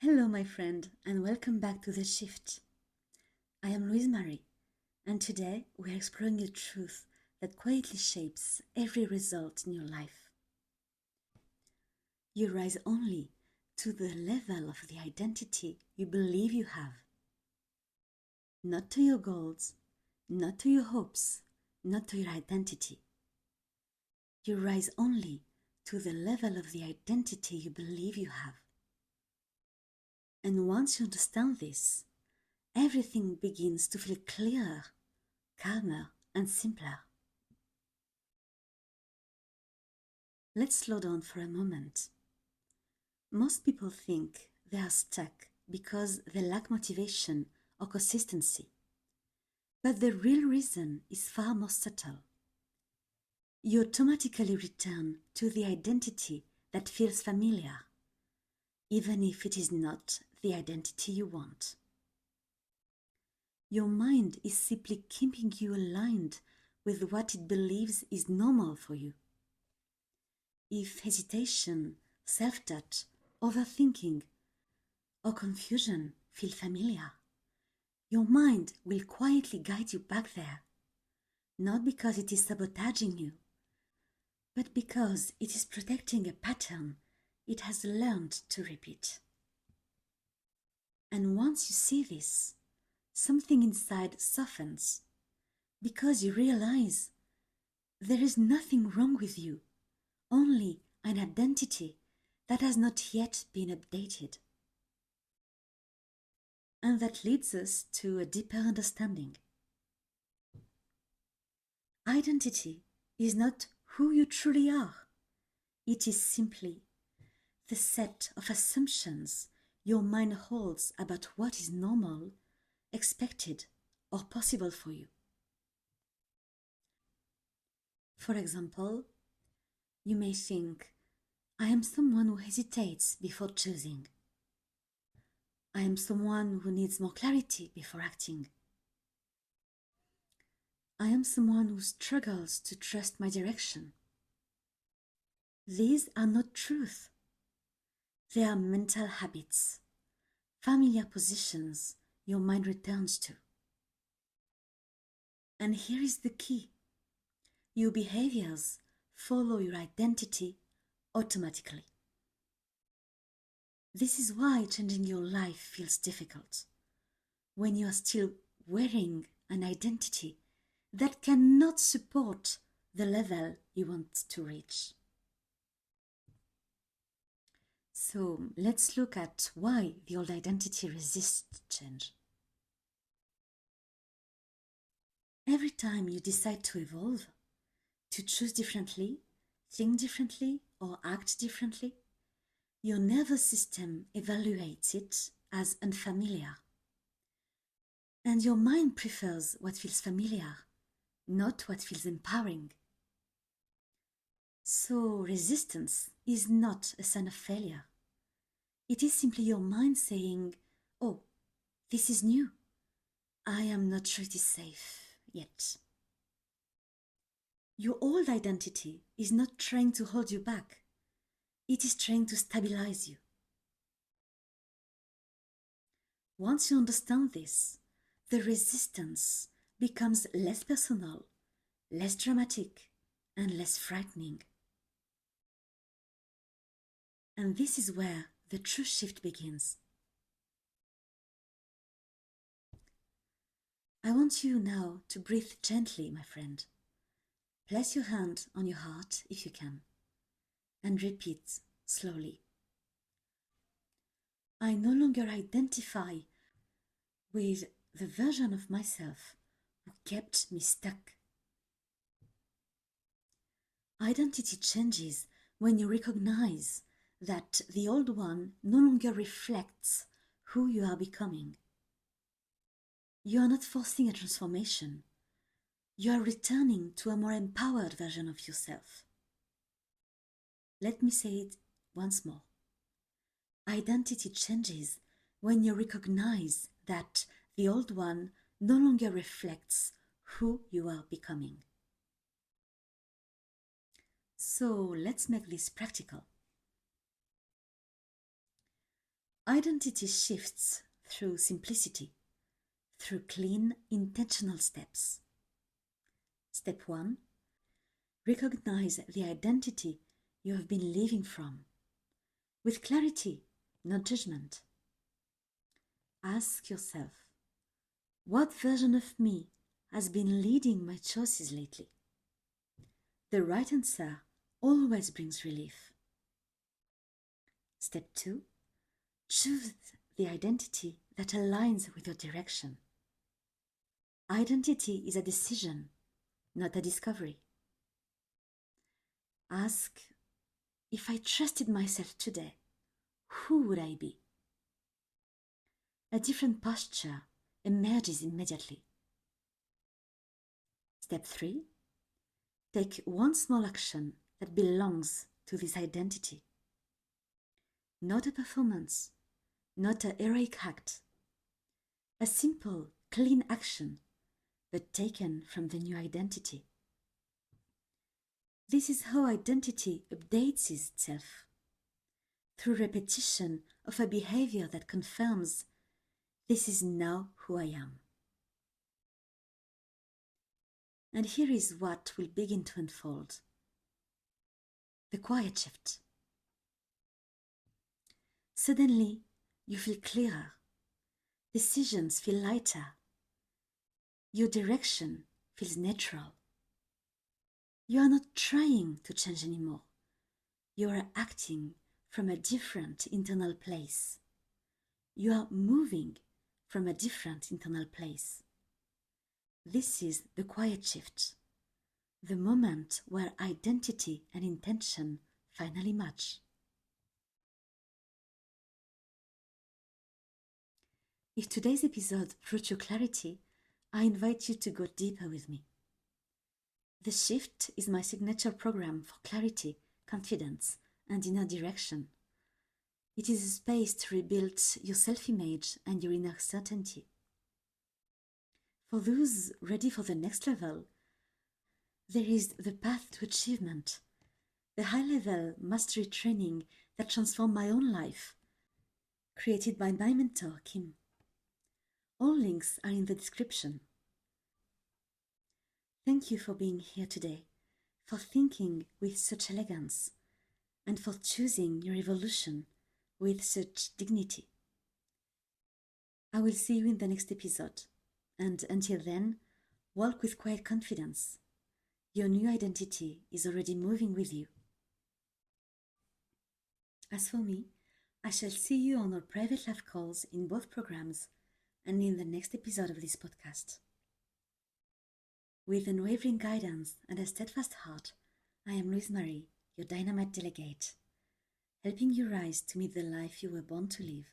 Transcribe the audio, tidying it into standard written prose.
Hello, my friend, and welcome back to The Shift. I am Louise Marie, and today we are exploring a truth that quietly shapes every result in your life. You rise only to the level of the identity you believe you have, not to your goals, not to your hopes, not to your identity. You rise only to the level of the identity you believe you have. And once you understand this, everything begins to feel clearer, calmer, and simpler. Let's slow down for a moment. Most people think they are stuck because they lack motivation or consistency. But the real reason is far more subtle. You automatically return to the identity that feels familiar, even if it is not the identity you want. Your mind is simply keeping you aligned with what it believes is normal for you. If hesitation, self-doubt, overthinking, or confusion feel familiar, your mind will quietly guide you back there, not because it is sabotaging you, but because it is protecting a pattern it has learned to repeat. And once you see this, something inside softens, because you realize there is nothing wrong with you, only an identity that has not yet been updated. And that leads us to a deeper understanding. Identity is not who you truly are. It is simply the set of assumptions your mind holds about what is normal, expected, or possible for you. For example, you may think, I am someone who hesitates before choosing. I am someone who needs more clarity before acting. I am someone who struggles to trust my direction. These are not truth. They are mental habits, familiar positions your mind returns to. And here is the key. Your behaviors follow your identity automatically. This is why changing your life feels difficult, when you are still wearing an identity that cannot support the level you want to reach. So let's look at why the old identity resists change. Every time you decide to evolve, to choose differently, think differently, or act differently, your nervous system evaluates it as unfamiliar. And your mind prefers what feels familiar, not what feels empowering. So resistance is not a sign of failure. It is simply your mind saying, oh, this is new. I am not sure it is safe yet. Your old identity is not trying to hold you back. It is trying to stabilize you. Once you understand this, the resistance becomes less personal, less dramatic, and less frightening. And this is where the true shift begins. I want you now to breathe gently, my friend. Place your hand on your heart if you can, and repeat slowly. I no longer identify with the version of myself who kept me stuck. Identity changes when you recognize that the old one no longer reflects who you are becoming. You are not forcing a transformation. You are returning to a more empowered version of yourself. Let me say it once more. Identity changes when you recognize that the old one no longer reflects who you are becoming. So let's make this practical. Identity shifts through simplicity, through clean, intentional steps. Step 1. Recognize the identity you have been living from, with clarity, not judgment. Ask yourself, what version of me has been leading my choices lately? The right answer always brings relief. Step 2. Choose the identity that aligns with your direction. Identity is a decision, not a discovery. Ask, if I trusted myself today, who would I be? A different posture emerges immediately. Step 3. Take one small action that belongs to this identity. Not a performance, not a heroic act. A simple, clean action, but taken from the new identity. This is how identity updates itself, through repetition of a behavior that confirms, this is now who I am. And here is what will begin to unfold. The quiet shift. Suddenly, you feel clearer. Decisions feel lighter. Your direction feels natural. You are not trying to change anymore. You are acting from a different internal place. You are moving from a different internal place. This is the quiet shift, the moment where identity and intention finally match. If today's episode brought you clarity, I invite you to go deeper with me. The Shift is my signature program for clarity, confidence, and inner direction. It is a space to rebuild your self-image and your inner certainty. For those ready for the next level, there is the Path to Achievement, the high-level mastery training that transformed my own life, created by my mentor, Kim. All links are in the description. Thank you for being here today, for thinking with such elegance, and for choosing your evolution with such dignity. I will see you in the next episode, and until then, walk with quiet confidence. Your new identity is already moving with you. As for me, I shall see you on our private live calls in both programs and in the next episode of this podcast. With unwavering guidance and a steadfast heart, I am Louise Marie, your Dynamite delegate, helping you rise to meet the life you were born to live.